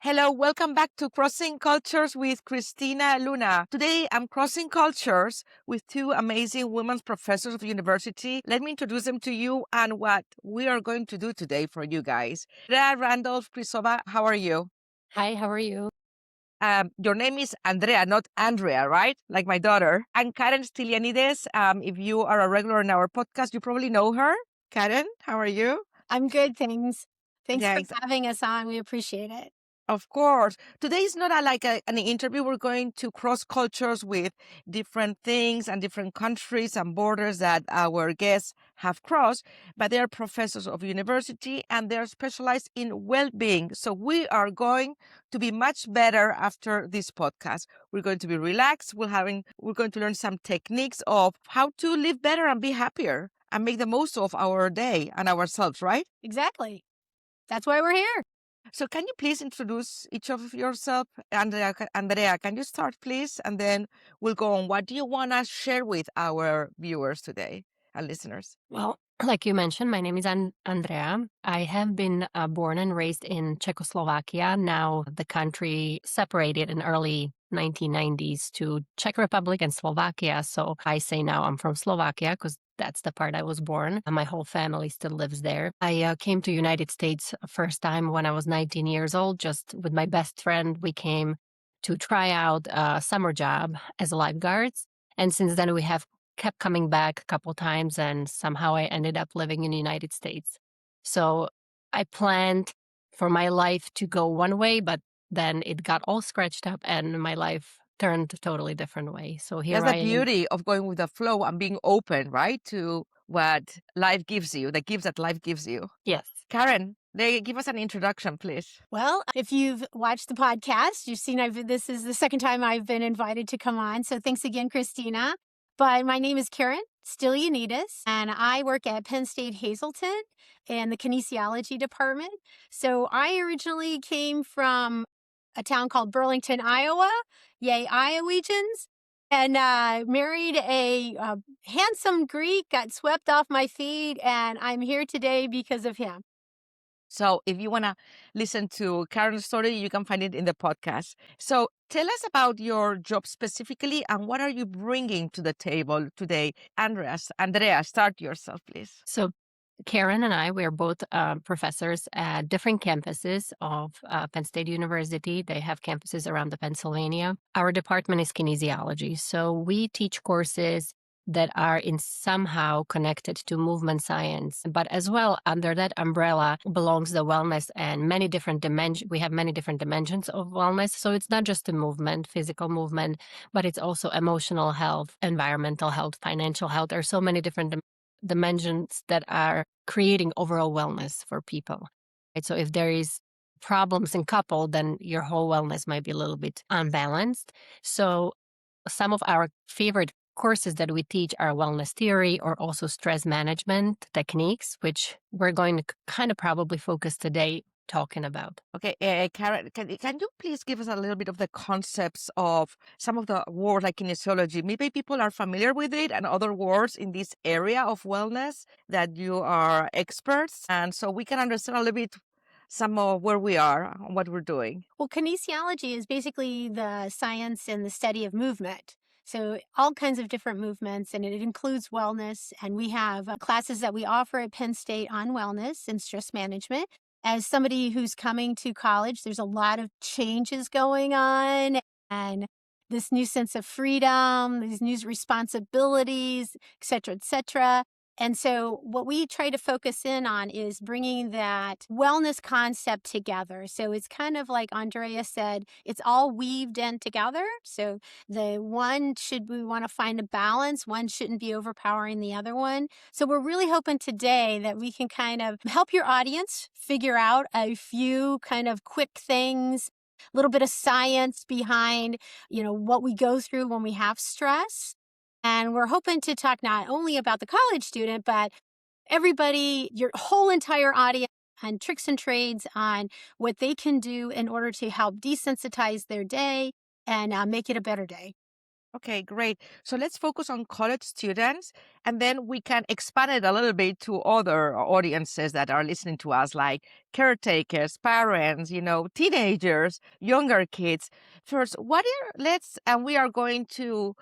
Hello, welcome back to Crossing Cultures with Cristina Luna. Today I'm crossing cultures with two amazing women professors of university. Let me introduce them to you and what we are going to do today for you guys. Andrea Randolph Krisova, how are you? Hi, how are you? Your name is Andrea, not Andrea, right? Like my daughter. And Karen Stylianides, if you are a regular in our podcast, you probably know her. Karen, how are you? I'm good, thanks. Thanks for Yes, having us on. We appreciate it. of course. Today is not an interview. We're going to cross cultures with different things and different countries and borders that our guests have crossed, but they are professors of university and they're specialized in well-being. So we are going to be much better after this podcast. We're going to be relaxed. We're going to learn some techniques of how to live better and be happier and make the most of our day and ourselves, right? Exactly. That's why we're here. So can you please introduce each of yourself? Andrea, can you start, please? And then we'll go on. What do you want to share with our viewers today and listeners? Well, like you mentioned, my name is Andrea. I have been born and raised in Czechoslovakia. Now the country separated in early 1990s to Czech Republic and Slovakia. So I say now I'm from Slovakia because that's the part I was born. And my whole family still lives there. I came to United States first time when I was 19 years old. Just with my best friend, we came to try out a summer job as lifeguards. And since then, we have kept coming back a couple times, and somehow I ended up living in the United States. So I planned for my life to go one way, but then it got all scratched up and my life turned a totally different way. So here That's I the am. beauty of going with the flow and being open, right? To what life gives you, the gifts that life gives you. Yes. Karen, give us an introduction, please. Well, if you've watched the podcast, you've seen this is the second time I've been invited to come on. So thanks again, Christina. But my name is Karen Stylianides, and I work at Penn State Hazleton in the kinesiology department. So I originally came from a town called Burlington, Iowa. Yay, Iowegians. And married a handsome Greek, got swept off my feet, and I'm here today because of him. So if you want to listen to Karen's story, you can find it in the podcast. So tell us about your job specifically and what are you bringing to the table today? Andrea, start yourself, please. So Karen and I, we are both professors at different campuses of Penn State University. They have campuses around the Pennsylvania. Our department is kinesiology. So we teach courses that are in somehow connected to movement science. But as well, under that umbrella belongs the wellness and many different dimensions. We have many different dimensions of wellness. So it's not just the movement, physical movement, but it's also emotional health, environmental health, financial health. There are so many different dimensions that are creating overall wellness for people. Right? So if there is problems in couple, then your whole wellness might be a little bit unbalanced. So some of our favorite courses that we teach are wellness theory or also stress management techniques, which we're going to kind of probably focus today talking about. Okay, Karen, can you please give us a little bit of the concepts of some of the words like kinesiology? Maybe people are familiar with it and other words in this area of wellness that you are experts. And so we can understand a little bit some of where we are and what we're doing. Well, kinesiology is basically the science and the study of movement. So all kinds of different movements, and it includes wellness. And we have classes that we offer at Penn State on wellness and stress management. As somebody who's coming to college, there's a lot of changes going on and this new sense of freedom, these new responsibilities, et cetera, et cetera. And so what we try to focus in on is bringing that wellness concept together. So it's kind of like Andrea said, it's all weaved in together. So we want to find a balance. One shouldn't be overpowering the other one. So we're really hoping today that we can kind of help your audience figure out a few kind of quick things, a little bit of science behind, what we go through when we have stress. And we're hoping to talk not only about the college student, but everybody, your whole entire audience, and tricks and trades on what they can do in order to help desensitize their day and make it a better day. Okay, great. So let's focus on college students, and then we can expand it a little bit to other audiences that are listening to us, like caretakers, parents, teenagers, younger kids. First, and we are you're going to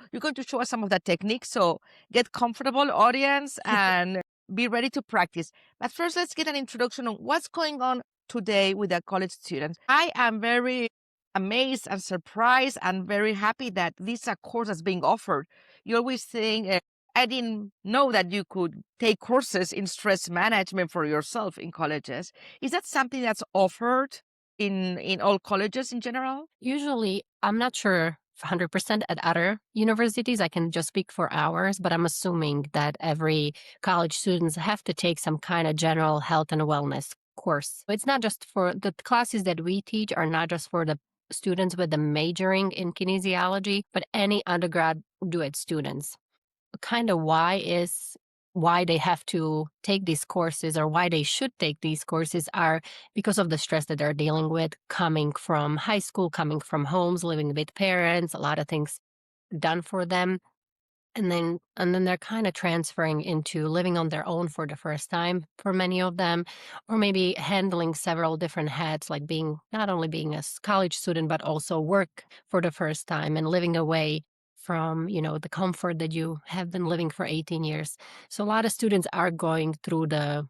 show us some of the techniques. So get comfortable, audience, and be ready to practice. But first, let's get an introduction on what's going on today with the college students. I am very amazed and surprised and very happy that this course is being offered. You always think, I didn't know that you could take courses in stress management for yourself in colleges. Is that something that's offered in all colleges in general? Usually, I'm not sure 100% at other universities. I can just speak for ours, but I'm assuming that every college students have to take some kind of general health and wellness course. It's not just for the classes that we teach are not just for the students with the majoring in kinesiology, but any undergraduate students. Kind of why they have to take these courses or why they should take these courses are because of the stress that they're dealing with coming from high school, coming from homes, living with parents, a lot of things done for them. And then they're kind of transferring into living on their own for the first time for many of them, or maybe handling several different hats, like being not only being a college student, but also work for the first time and living away from, the comfort that you have been living for 18 years. So a lot of students are going through the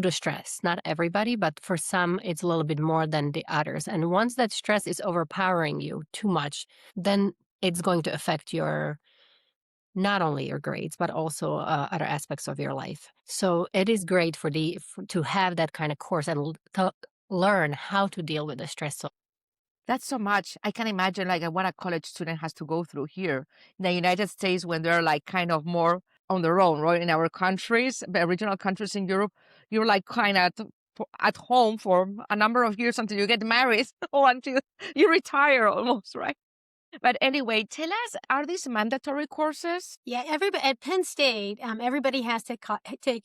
stress. Not everybody, but for some, it's a little bit more than the others. And once that stress is overpowering you too much, then it's going to affect your not only your grades, but also other aspects of your life. So it is great to have that kind of course and to learn how to deal with the stress. So That's so much. I can imagine like what a college student has to go through here in the United States when they're like kind of more on their own, right? In our countries, the original countries in Europe, you're like kind of at home for a number of years until you get married or until you retire almost, right? But anyway, tell us, are these mandatory courses? Yeah, everybody at Penn State, everybody has to take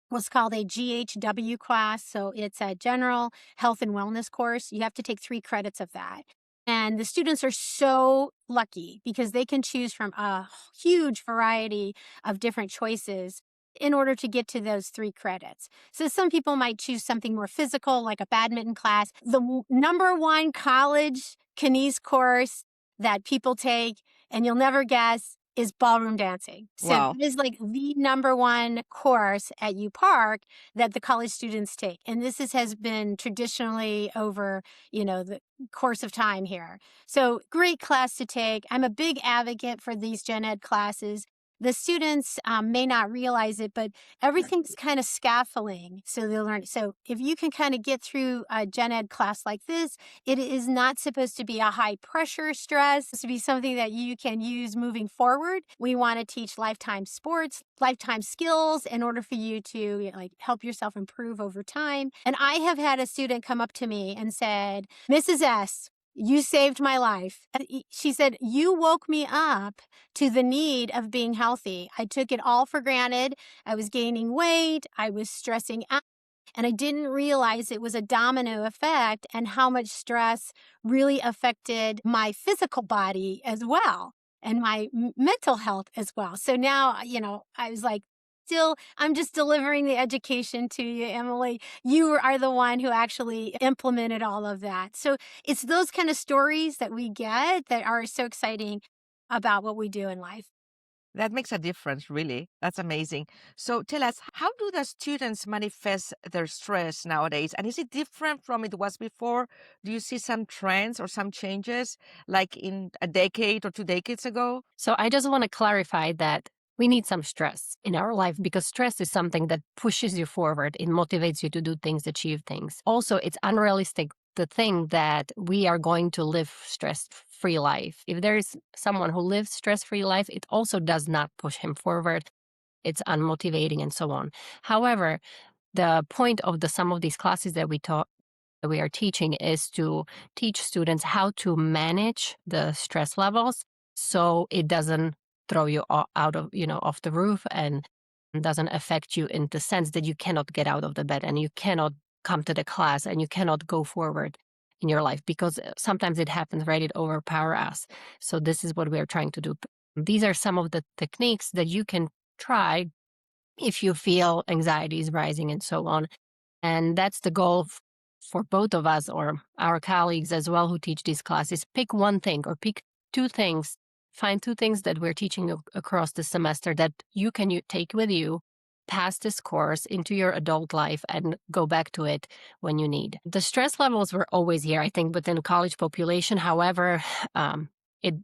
what's called a GHW class. So it's a general health and wellness course. You have to take 3 credits of that. And the students are so lucky because they can choose from a huge variety of different choices in order to get to those 3 credits. So some people might choose something more physical, like a badminton class. The number one college kines course that people take, and you'll never guess, is ballroom dancing. So it Wow. is like the number one course at U Park that the college students take. And has been traditionally over, the course of time here. So great class to take. I'm a big advocate for these gen ed classes. The students may not realize it, but everything's kind of scaffolding. So they'll learn. So if you can kind of get through a gen ed class like this, it is not supposed to be a high pressure stress. It's supposed to be something that you can use moving forward. We want to teach lifetime sports, lifetime skills in order for you to help yourself improve over time. And I have had a student come up to me and said, Mrs. S, you saved my life. She said, you woke me up to the need of being healthy. I took it all for granted. I was gaining weight. I was stressing out. And I didn't realize it was a domino effect and how much stress really affected my physical body as well and my mental health as well. So now, I was like, still, I'm just delivering the education to you, Emily. You are the one who actually implemented all of that. So it's those kind of stories that we get that are so exciting about what we do in life. That makes a difference, really. That's amazing. So tell us, how do the students manifest their stress nowadays? And is it different from it was before? Do you see some trends or some changes like in a decade or 2 decades ago? So I just want to clarify that we need some stress in our life because stress is something that pushes you forward. It motivates you to do things, achieve things. Also, it's unrealistic to think that we are going to live stress-free life. If there is someone who lives stress-free life, it also does not push him forward. It's unmotivating and so on. However, the point of the some of these classes that we are teaching is to teach students how to manage the stress levels so it doesn't throw you out of off the roof and doesn't affect you in the sense that you cannot get out of the bed and you cannot come to the class and you cannot go forward. in your life, because sometimes it happens, right? It overpower us. So this is what we are trying to do. These are some of the techniques that you can try if you feel anxiety is rising and so on. And that's the goal for both of us or our colleagues as well who teach these classes. Pick one thing or pick two things. Find two things that we're teaching across the semester that you can take with you past this course into your adult life and go back to it when you need. The stress levels were always here, I think, within college population. However, it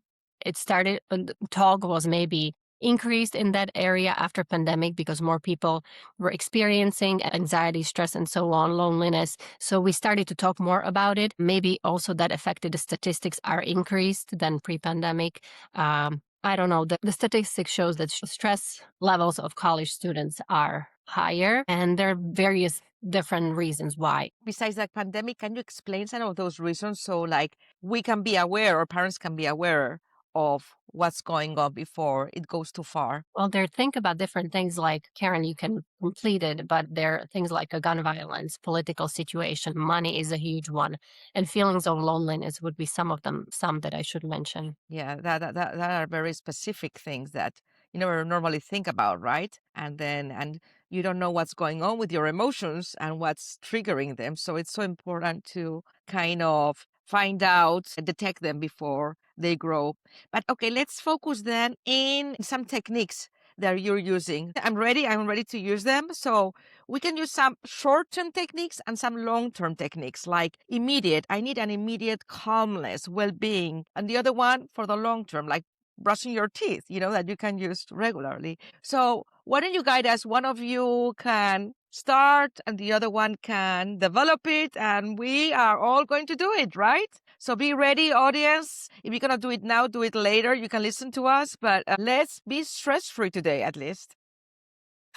it started, talk was maybe increased in that area after pandemic because more people were experiencing anxiety, stress, and so on, loneliness. So we started to talk more about it. Maybe also that affected the statistics are increased than pre-pandemic. I don't know. The statistics shows that stress levels of college students are higher, and there are various different reasons why. Besides the pandemic, can you explain some of those reasons so like we can be aware or parents can be aware of what's going on before it goes too far? Well, there think about different things like Karen, you can complete it, but there are things like a gun violence, political situation, money is a huge one, and feelings of loneliness would be some of them, some that I should mention. Yeah, that are very specific things that you never normally think about, right? And you don't know what's going on with your emotions and what's triggering them. So it's so important to kind of find out and detect them before they grow. But okay, let's focus then in some techniques that you're using. I'm ready to use them. So we can use some short-term techniques and some long-term techniques like immediate. I need an immediate calmness, well-being, and the other one for the long term, like brushing your teeth, that you can use regularly. So why don't you guide us? One of you can start and the other one can develop it, and we are all going to do it, right? So be ready, audience. If you're going to do it now, do it later. You can listen to us, but let's be stress-free today at least.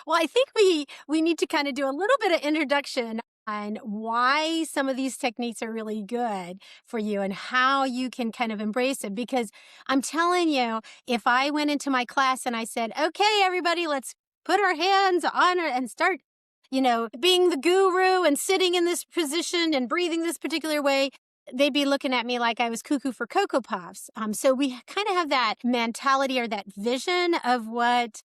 Well, I think we need to kind of do a little bit of introduction on why some of these techniques are really good for you and how you can kind of embrace it. Because I'm telling you, if I went into my class and I said, okay, everybody, let's put our hands on it and start, being the guru and sitting in this position and breathing this particular way, they'd be looking at me like I was cuckoo for Cocoa Puffs. So we kind of have that mentality or that vision of what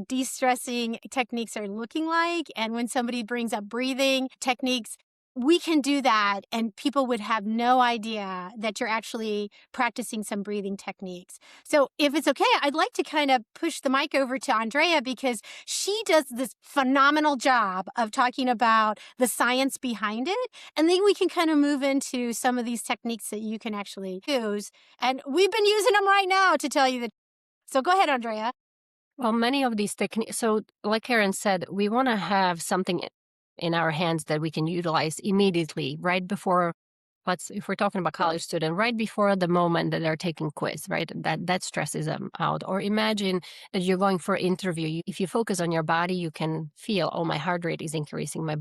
de-stressing techniques are looking like. And when somebody brings up breathing techniques, we can do that and people would have no idea that you're actually practicing some breathing techniques. So if it's okay, I'd like to kind of push the mic over to Andrea because she does this phenomenal job of talking about the science behind it. And then we can kind of move into some of these techniques that you can actually use. And we've been using them right now to tell you that. So go ahead, Andrea. Well, many of these techniques, so like Karen said, we want to have something in our hands that we can utilize immediately, right before, if we're talking about college student, right before the moment that they're taking quiz, right? That stresses them out. Or imagine that you're going for an interview. If you focus on your body, you can feel, oh, my heart rate is increasing. My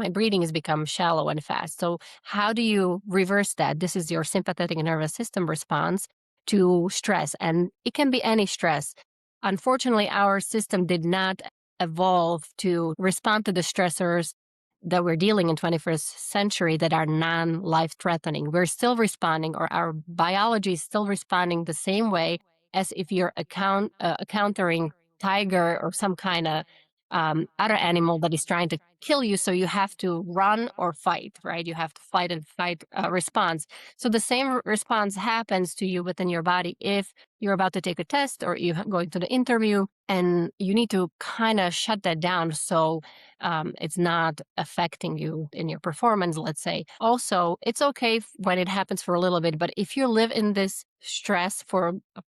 breathing has become shallow and fast. So how do you reverse that? This is your sympathetic nervous system response to stress. And it can be any stress. Unfortunately, our system did not evolve to respond to the stressors that we're dealing in 21st century that are non-life threatening. We're still responding, or our biology is still responding the same way as if you're encountering tiger or some kind of other animal that is trying to kill you. So you have to run or fight, right? You have to fight and fight response. So the same response happens to you within your body if you're about to take a test or you're going to the interview, and you need to kind of shut that down so it's not affecting you in your performance, let's say. Also, it's okay when it happens for a little bit, but if you live in this stress for a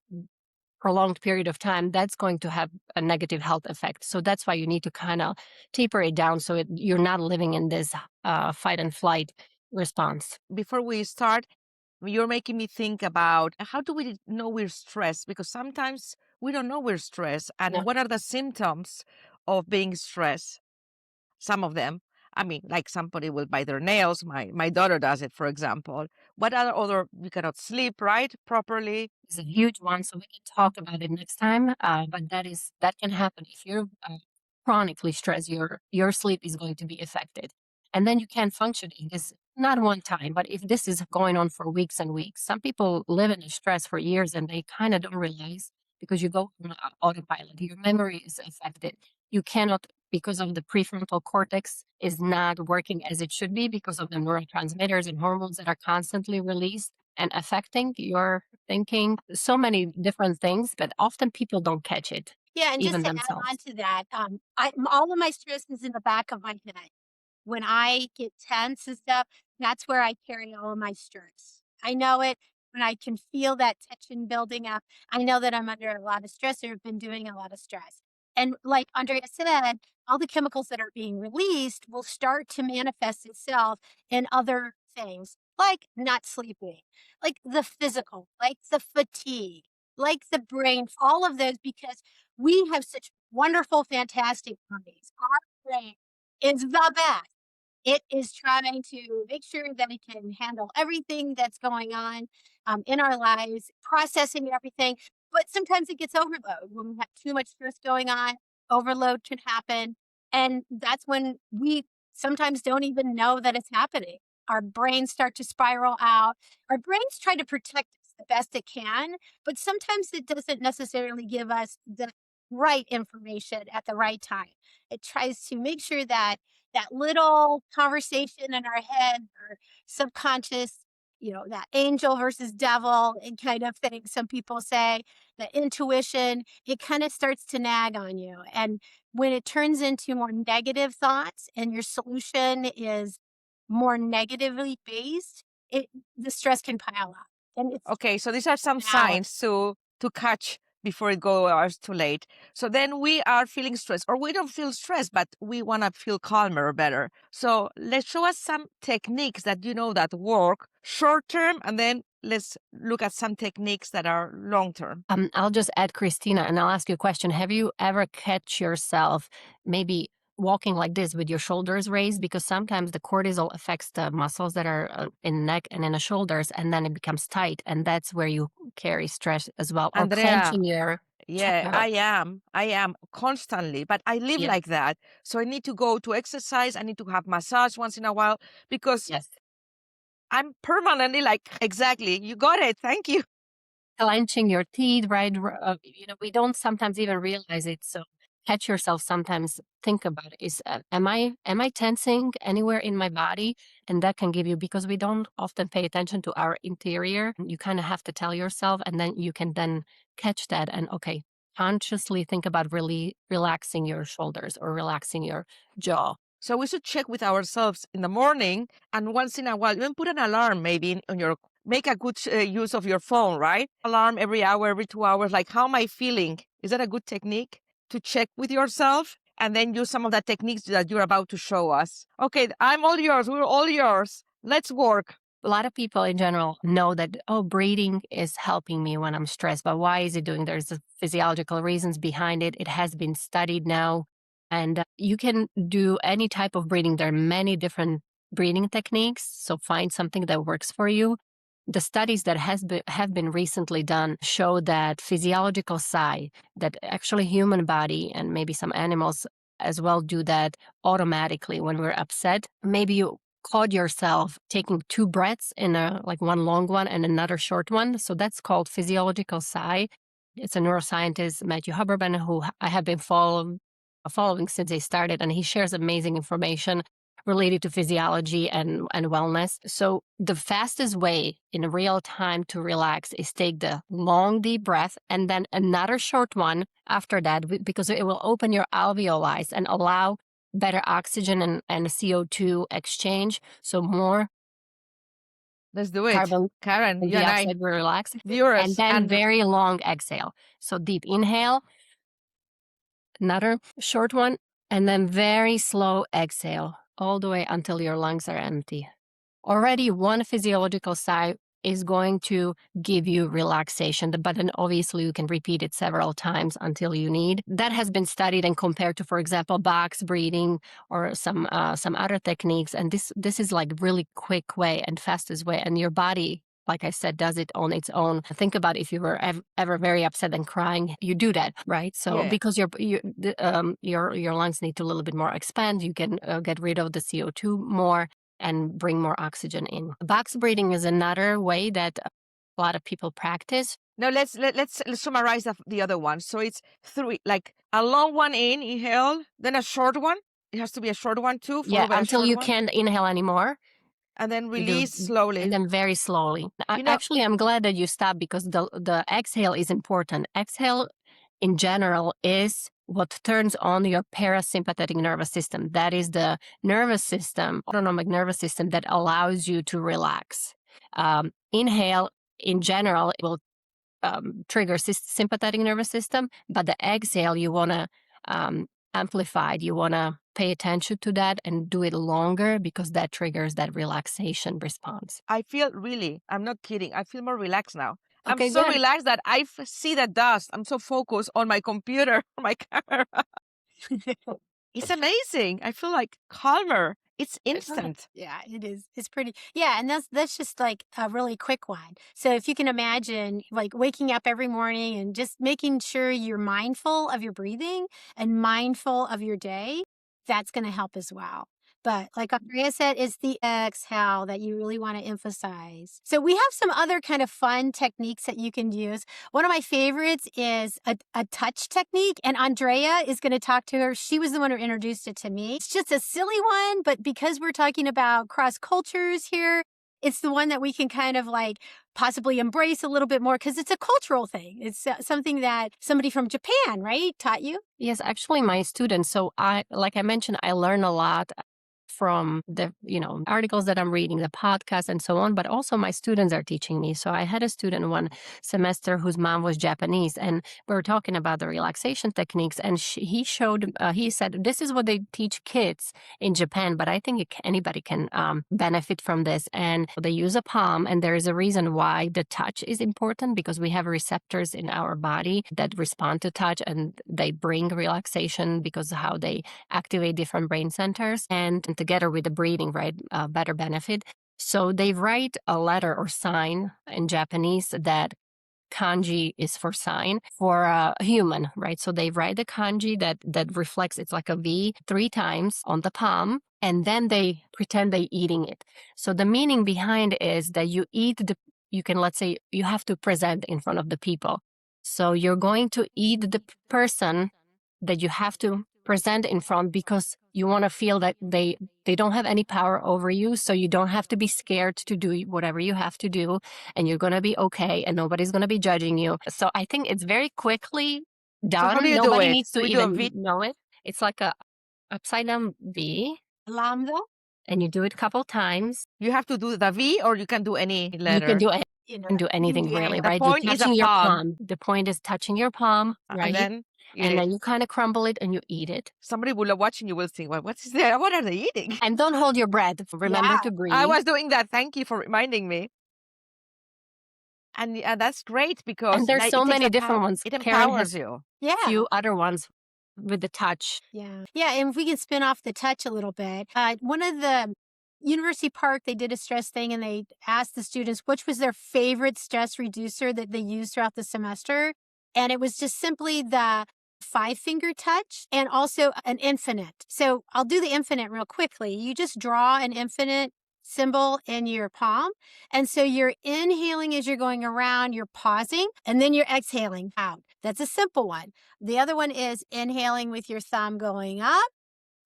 prolonged period of time, that's going to have a negative health effect. So that's why you need to kind of taper it down so you're not living in this fight and flight response. Before we start, you're making me think about how do we know we're stressed? Because sometimes we don't know we're stressed. And Yeah. what are the symptoms of being stressed? Some of them. I mean, like somebody will bite their nails. My daughter does it, for example. What are other, you cannot sleep, right, properly? It's a huge one, so we can talk about it next time. But that can happen if you're chronically stressed. Your sleep is going to be affected, and then you can't function in this not one time, but if this is going on for weeks and weeks, some people live in stress for years and they kind of don't realize because you go on autopilot. Your memory is affected. You cannot, because of the prefrontal cortex is not working as it should be because of the neurotransmitters and hormones that are constantly released and affecting your thinking. So many different things, but often people don't catch it, Yeah, and just even to add on themselves. to that, all of my stress is in the back of my head. When I get tense and stuff, that's where I carry all of my stress. I know it when I can feel that tension building up. I know that I'm under a lot of stress or have been doing a lot of stress. And like Andrea said, all the chemicals that are being released will start to manifest itself in other things, like not sleeping, like the physical, like the fatigue, like the brain, all of those, because we have such wonderful, fantastic bodies. Our brain is the best. It is trying to make sure that it can handle everything that's going on in our lives, processing everything. But sometimes it gets overload. When we have too much stress going on, overload can happen. And that's when we sometimes don't even know that it's happening. Our brains start to spiral out. Our brains try to protect us the best it can, but sometimes it doesn't necessarily give us the right information at the right time. It tries to make sure that that little conversation in our head or subconscious, that angel versus devil and kind of thing, some people say, the intuition, it kind of starts to nag on you. And when it turns into more negative thoughts and your solution is more negatively based, the stress can pile up. And it's Okay, so these are some now. signs to catch before it goes too late. So then we are feeling stressed, or we don't feel stressed, but we want to feel calmer or better. So let's show us some techniques that you know that work short term, and then let's look at some techniques that are long term. I'll just add Christina and I'll ask you a question. Have you ever catch yourself maybe walking like this with your shoulders raised? Because sometimes the cortisol affects the muscles that are in the neck and in the shoulders, and then it becomes tight. And that's where you carry stress as well. Or Andrea, clenching your, yeah, I am constantly, but I live yeah, like that. So I need to go to exercise. I need to have massage once in a while because yes. I'm permanently like, exactly. You got it. Thank you. Clenching your teeth, right? We don't sometimes even realize it. So catch yourself sometimes. Think about it. Am I tensing anywhere in my body? And that can give you, because we don't often pay attention to our interior. You kind of have to tell yourself, and then you can then catch that and okay, consciously think about really relaxing your shoulders or relaxing your jaw. So we should check with ourselves in the morning and once in a while, even put an alarm maybe on your, make a good use of your phone, right? Alarm every hour, every 2 hours, like how am I feeling? Is that a good technique to check with yourself? And then use some of the techniques that you're about to show us. Okay, I'm all yours. We're all yours. Let's work. A lot of people in general know that, oh, breathing is helping me when I'm stressed, but why is it doing? There's physiological reasons behind it. It has been studied now, and you can do any type of breathing. There are many different breathing techniques, so find something that works for you. The studies that have been recently done show that physiological sigh, that actually human body and maybe some animals as well do that automatically when we're upset. Maybe you caught yourself taking two breaths in like one long one and another short one. So that's called physiological sigh. It's a neuroscientist, Matthew Huberman, who I have been following since they started, and he shares amazing information related to physiology and wellness. So the fastest way in real time to relax is take the long deep breath and then another short one after that, because it will open your alveoli and allow better oxygen and CO2 exchange. So more Let's do it. carbon Karen, you and I, dioxide will relax. And viewers, then and very long exhale. So deep inhale, another short one, and then very slow exhale all the way until your lungs are empty. Already one physiological sigh is going to give you relaxation, but then obviously you can repeat it several times until you need. That has been studied and compared to, for example, box breathing or some other techniques. And this is like really quick way and fastest way. And your body, like I said, does it on its own. Think about if you were ever very upset and crying, you do that, right? So yeah. because your lungs need to a little bit more expand, you can get rid of the CO2 more. and bring more oxygen in. Box breathing is another way that a lot of people practice. Now let's summarize the other one. So it's 3, like a long one inhale, then a short one. It has to be a short one too, Yeah, followed by a until short you one, can't inhale anymore. and then You do, release slowly. and then very slowly. You know, Actually, I'm glad that you stopped because the exhale is important. Exhale in general is what turns on your parasympathetic nervous system. That is the nervous system, autonomic nervous system that allows you to relax. Inhale in general it will trigger sympathetic nervous system, but the exhale you want to amplify. You want to pay attention to that and do it longer because that triggers that relaxation response. I feel really, I'm not kidding, I feel more relaxed now. I'm Okay, so good. relaxed that I see the dust. I'm so focused on my computer, on my camera. It's amazing. I feel like calmer. It's instant. Yeah, it is. It's pretty. Yeah, and that's just like a really quick one. So if you can imagine like waking up every morning and just making sure you're mindful of your breathing and mindful of your day, that's going to help as well. But like Andrea said, it's the exhale that you really want to emphasize. So we have some other kind of fun techniques that you can use. One of my favorites is a touch technique, and Andrea is going to talk to her. She was the one who introduced it to me. It's just a silly one, but because we're talking about cross cultures here, it's the one that we can kind of like possibly embrace a little bit more because it's a cultural thing. It's something that somebody from Japan, right, taught you? Yes, actually, my students. So like I mentioned, I learn a lot from the articles that I'm reading, the podcast and so on, but also my students are teaching me. So I had a student one semester whose mom was Japanese, and we were talking about the relaxation techniques, and he said this is what they teach kids in Japan, but I think anybody can benefit from this. And they use a palm, and there is a reason why the touch is important, because we have receptors in our body that respond to touch, and they bring relaxation because of how they activate different brain centers, and together with the breathing, right, better benefit. So they write a letter or sign in Japanese that kanji is for sign for a human, right? So they write the kanji that reflects, it's like a V 3 times on the palm, and then they pretend they're eating it. So the meaning behind it is that let's say you have to present in front of the people. So you're going to eat the person that you have to present in front, because you want to feel that they don't have any power over you, so you don't have to be scared to do whatever you have to do, and you're going to be okay, and nobody's going to be judging you. So I think it's very quickly So how do done. you do Nobody it? needs to We do a even V. know it. It's like a upside down V, Lambda? and you do it a couple times. You have to do the V, or you can do any You can letter. do You know, can do you can anything do really, anything. The right? You're point is a touching your palm, palm. The point is touching your palm, and right? then eat And it. then you kind of crumble it and you eat it. Somebody will watching you will think, well, what is there? What are they eating? And don't hold your breath. Remember Yeah. to breathe. I was doing that. Thank you for reminding me. And that's great because And there's like, so it takes many different ones. it Karen empowers has you. Yeah. few other ones with the touch. Yeah. Yeah. And if we can spin off the touch a little bit, one of the University Park, they did a stress thing and they asked the students which was their favorite stress reducer that they used throughout the semester. And it was just simply the 5-finger touch and also an infinite. So I'll do the infinite real quickly. You just draw an infinite symbol in your palm. And so you're inhaling as you're going around, you're pausing, and then you're exhaling out. That's a simple one. The other one is inhaling with your thumb going up,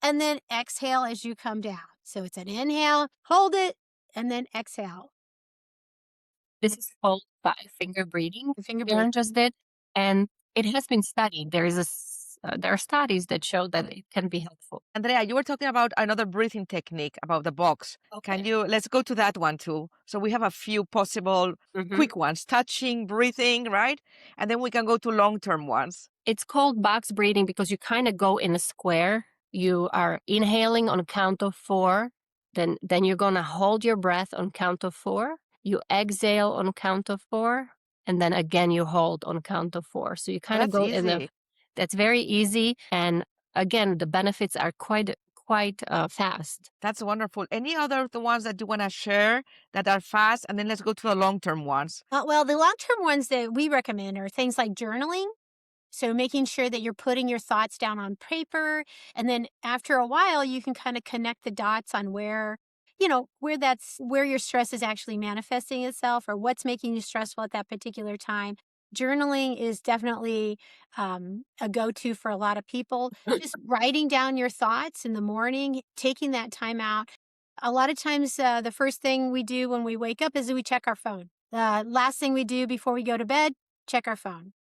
and then exhale as you come down. So it's an inhale, hold it, and then exhale. This is called 5-finger breathing. The finger Karen breathing. just did, and it has been studied. There are studies that show that it can be helpful. Andrea, you were talking about another breathing technique about the box. Can you, let's go to that one too. So we have a few possible quick ones, touching, breathing, right? And then we can go to long-term ones. It's called box breathing because you kind of go in a square. You are inhaling on count of 4. Then you're going to hold your breath on count of 4. You exhale on count of 4. And then again, you hold on count of 4. So you kind of go in the... That's very easy. And again, the benefits are quite fast. That's wonderful. Any other the ones that you want to share that are fast? And then let's go to the long-term ones. Well, the long-term ones that we recommend are things like journaling. So making sure that you're putting your thoughts down on paper. And then after a while, you can kind of connect the dots on where, where your stress is actually manifesting itself or what's making you stressful at that particular time. Journaling is definitely a go to for a lot of people. Just writing down your thoughts in the morning, taking that time out. A lot of times, the first thing we do when we wake up is we check our phone. The last thing we do before we go to bed, check our phone.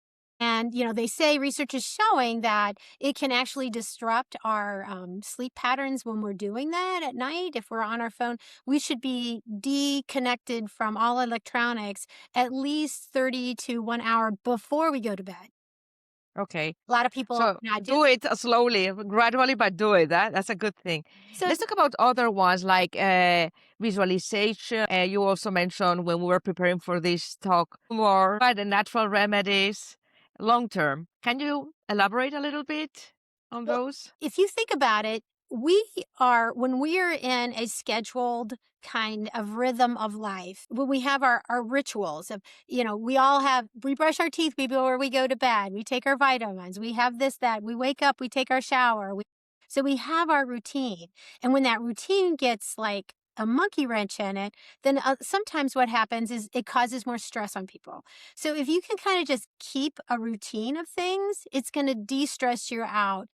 And, they say research is showing that it can actually disrupt our sleep patterns when we're doing that at night. If we're on our phone, we should be deconnected from all electronics at least 30 to 1 hour before we go to bed. Okay. A lot of people So not do do it slowly, gradually, but do it. That's a good thing. so. Let's talk about other ones like visualization. You also mentioned when we were preparing for this talk more about the natural remedies long term. Can you elaborate a little bit on Well, those? if you think about it, when we are in a scheduled kind of rhythm of life, when we have our rituals of, we brush our teeth before we go to bed, we take our vitamins, we have this, that, we wake up, we take our shower. So we have our routine. And when that routine gets like a monkey wrench in it, then sometimes what happens is it causes more stress on people. So if you can kind of just keep a routine of things, it's going to de-stress you out,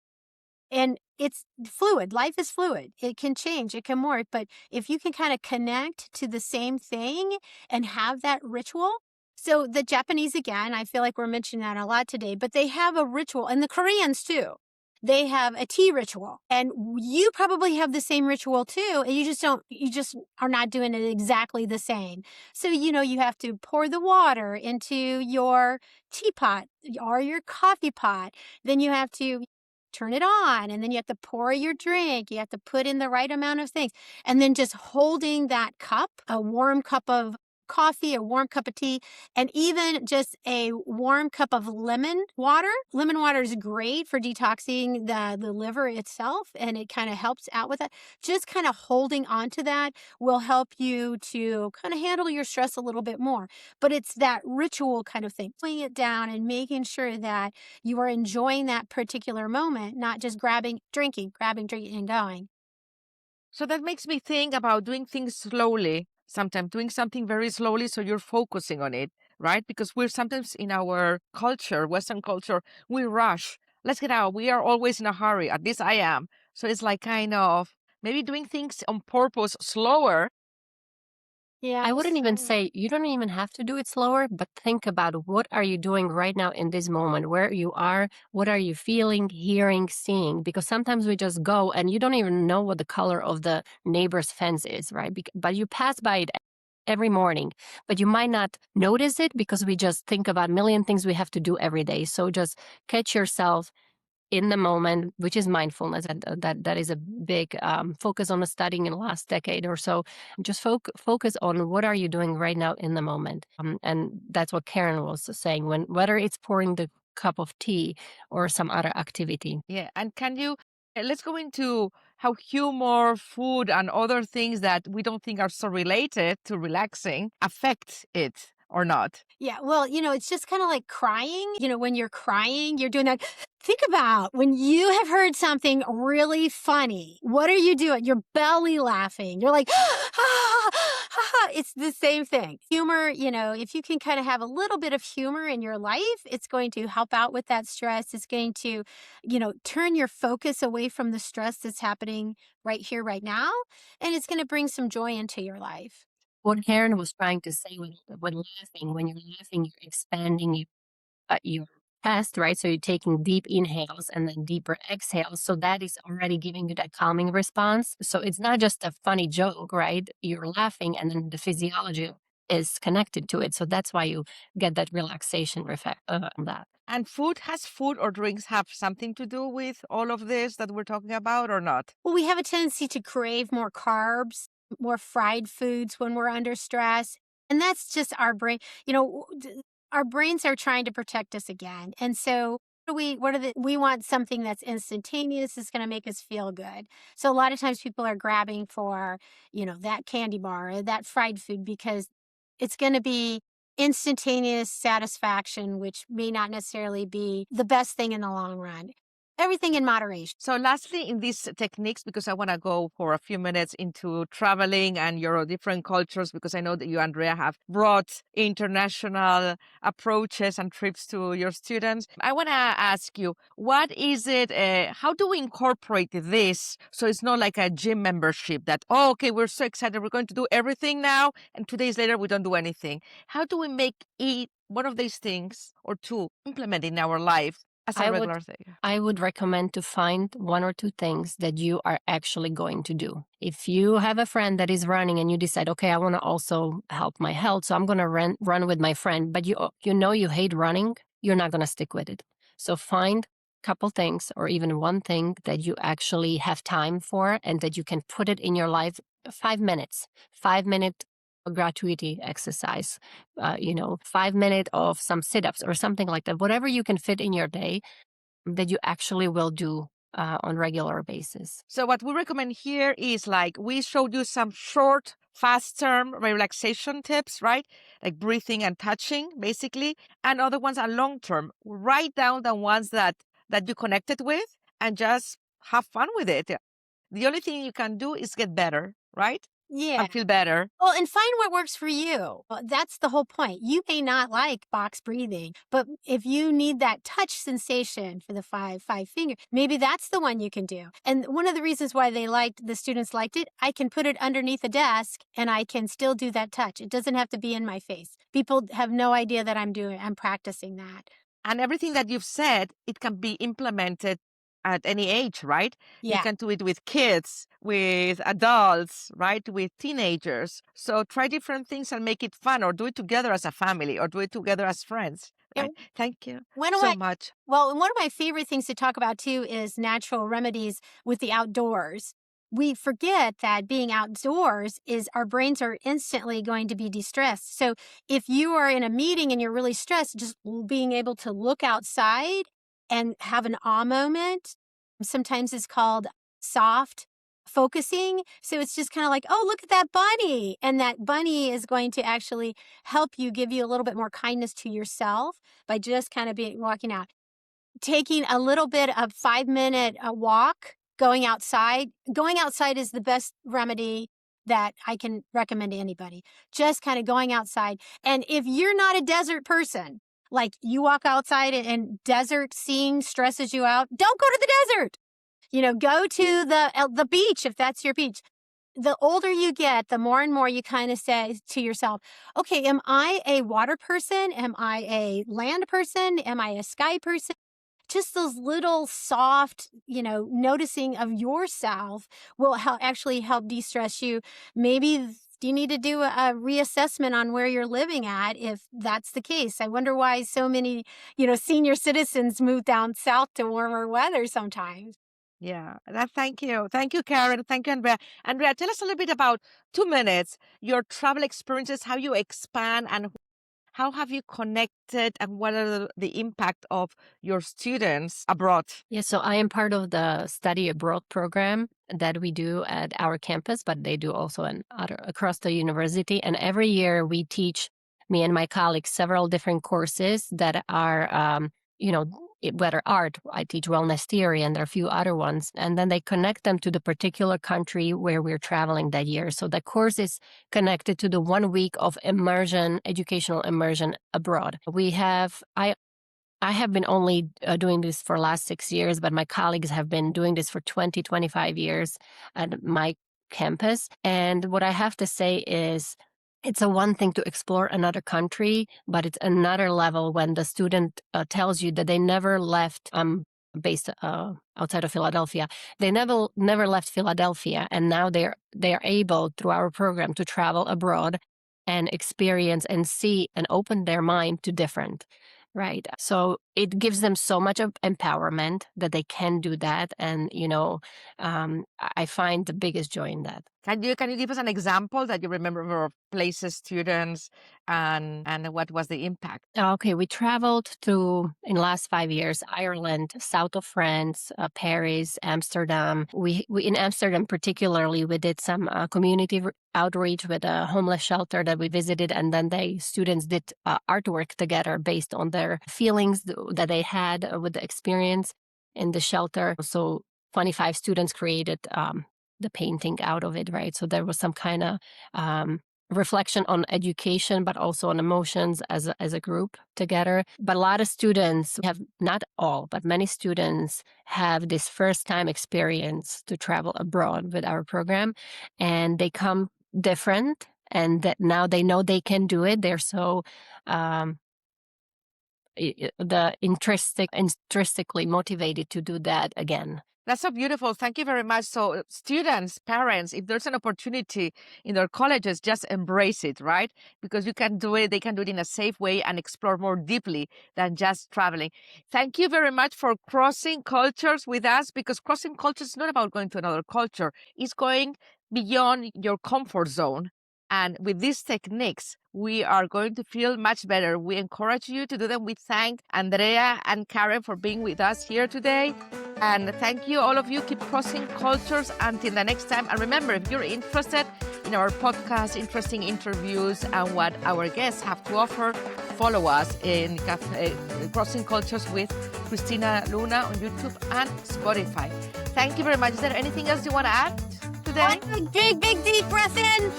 and it's fluid. Life is fluid. It can change, it can morph. But if you can kind of connect to the same thing and have that ritual. So the Japanese, again, I feel like we're mentioning that a lot today, but they have a ritual, and the Koreans too. They have a tea ritual, and you probably have the same ritual too. And you just are not doing it exactly the same. So, you have to pour the water into your teapot or your coffee pot. Then you have to turn it on, and then you have to pour your drink. You have to put in the right amount of things. And then just holding that cup, a warm cup of coffee, a warm cup of tea, and even just a warm cup of lemon water. Lemon water is great for detoxing the liver itself, and it kind of helps out with that. Just kind of holding on to that will help you to kind of handle your stress a little bit more. But it's that ritual kind of thing, putting it down and making sure that you are enjoying that particular moment, not just grabbing, drinking, and going. So that makes me think about doing things slowly, sometimes doing something very slowly so you're focusing on it, right? Because we're sometimes in our culture, Western culture, we rush. Let's get out. We are always in a hurry. At least I am. So it's like kind of maybe doing things on purpose slower. I wouldn't Yes. even say you don't even have to do it slower, but think about what are you doing right now in this moment, where you are, what are you feeling, hearing, seeing? Because sometimes we just go and you don't even know what the color of the neighbor's fence is, right? But you pass by it every morning, but you might not notice it because we just think about a million things we have to do every day. So just catch yourself in the moment, which is mindfulness. That is a big focus on the studying in the last decade or so. Just focus on what are you doing right now in the moment, and that's what Karen was saying. Whether it's pouring the cup of tea or some other activity. Yeah. And can you, let's go into how humor, food, and other things that we don't think are so related to relaxing affect it or not. Yeah, well, it's just kind of like crying. When you're crying, you're doing that. Think about when you have heard something really funny. What are you doing? You're belly laughing. You're like, it's the same thing. Humor, if you can kind of have a little bit of humor in your life, it's going to help out with that stress. It's going to, turn your focus away from the stress that's happening right here, right now. And it's going to bring some joy into your life. What Karen was trying to say when you're laughing, you're expanding your chest, right? So you're taking deep inhales and then deeper exhales. So that is already giving you that calming response. So it's not just a funny joke, right? You're laughing and then the physiology is connected to it. So that's why you get that relaxation effect on that. And food or drinks have something to do with all of this that we're talking about or not? Well, we have a tendency to crave more carbs, more fried foods when we're under stress. And that's just our brain. Our brains are trying to protect us again. And so we want something that's instantaneous, is going to make us feel good. So a lot of times people are grabbing for, that candy bar or that fried food because it's going to be instantaneous satisfaction, which may not necessarily be the best thing in the long run. Everything in moderation. So lastly, in these techniques, because I want to go for a few minutes into traveling and your different cultures, because I know that you, Andrea, have brought international approaches and trips to your students. I want to ask you, what is it, how do we incorporate this so it's not like a gym membership that, oh, okay, we're so excited, we're going to do everything now, and 2 days later, we don't do anything. How do we make it one of these things or two implement in our life as a I would regular thing? I would recommend to find one or two things that you are actually going to do. If you have a friend that is running and you decide, okay, I want to also help my health, so I'm going to run with my friend, but you know you hate running, you're not going to stick with it. So find a couple things or even one thing that you actually have time for and that you can put it in your life. 5 minutes, 5 minute gratuity exercise, 5 minutes of some sit-ups or something like that, whatever you can fit in your day that you actually will do on regular basis. So what we recommend here is like we showed you some short, fast-term relaxation tips, right? Like breathing and touching, basically. And other ones are long-term. Write down the ones that you connected with and just have fun with it. The only thing you can do is get better, right? Yeah. And feel better. Well, and find what works for you. That's the whole point. You may not like box breathing, but if you need that touch sensation for the five finger, maybe that's the one you can do. And one of the reasons why the students liked it, I can put it underneath a desk and I can still do that touch. It doesn't have to be in my face. People have no idea that I'm practicing that. And everything that you've said, it can be implemented at any age, right? You Yeah. can do it with kids, with adults, right? With teenagers. So try different things and make it fun, or do it together as a family, or do it together as friends, right? And Thank you one of so my much. Well, one of my favorite things to talk about too is natural remedies with the outdoors. We forget that being outdoors is our brains are instantly going to be de-stressed. So if you are in a meeting and you're really stressed, just being able to look outside and have an awe moment, sometimes it's called soft focusing. So it's just kind of like, oh, look at that bunny. And that bunny is going to actually help you, give you a little bit more kindness to yourself by just kind of walking out. Taking a little bit of 5 minute walk, going outside. Going outside is the best remedy that I can recommend to anybody. Just kind of going outside. And if you're not a desert person, like you walk outside and desert seeing stresses you out, don't go to the desert. Go to the beach if that's your beach. The older you get, the more and more you kind of say to yourself, okay, am I a water person? Am I a land person? Am I a sky person? Just those little soft, noticing of yourself will actually help de-stress you. Maybe you need to do a reassessment on where you're living at if that's the case. I wonder why so many, senior citizens move down south to warmer weather sometimes. Yeah, thank you. Thank you, Karen. Thank you, Andrea. Andrea, tell us a little bit about 2 minutes, your travel experiences, how you expand and how have you connected and what are the impact of your students abroad? Yeah, so I am part of the study abroad program that we do at our campus, but they do also across the university. And every year we teach, me and my colleagues, several different courses that are, whether art, I teach wellness theory, and there are a few other ones. And then they connect them to the particular country where we're traveling that year. So the course is connected to the 1 week of immersion, educational immersion abroad. I have been only doing this for last 6 years, but my colleagues have been doing this for 20, 25 years at my campus. And what I have to say is it's a one thing to explore another country, but it's another level when the student tells you that they never left, based outside of Philadelphia. They never left Philadelphia, and now they are able through our program to travel abroad and experience and see and open their mind to different. Right. So it gives them so much of empowerment that they can do that. And, I find the biggest joy in that. Can you give us an example that you remember of places, students, and what was the impact? Okay, we traveled to, in the last 5 years, Ireland, south of France, Paris, Amsterdam. We in Amsterdam particularly, we did some community outreach with a homeless shelter that we visited, and then students did artwork together based on their feelings that they had with the experience. in the shelter. So 25 students created the painting out of it, right? So there was some kind of reflection on education, but also on emotions as a group together. But a lot of students have, not all, but many students have this first time experience to travel abroad with our program, and they come different, and that now they know they can do it. They're so intrinsically motivated to do that again. That's so beautiful. Thank you very much. So, students, parents, if there's an opportunity in their colleges, just embrace it, right? Because you can do it, they can do it in a safe way and explore more deeply than just traveling. Thank you very much for crossing cultures with us, because crossing cultures is not about going to another culture, it's going beyond your comfort zone. And with these techniques, we are going to feel much better. We encourage you to do them. We thank Andrea and Karen for being with us here today. And thank you, all of you. Keep crossing cultures until the next time. And remember, if you're interested in our podcast, interesting interviews, and what our guests have to offer, follow us in Crossing Cultures with Christina Luna on YouTube and Spotify. Thank you very much. Is there anything else you want to add today? One big, deep breath in.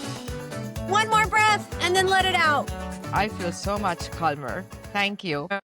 One more breath, and then let it out. I feel so much calmer. Thank you.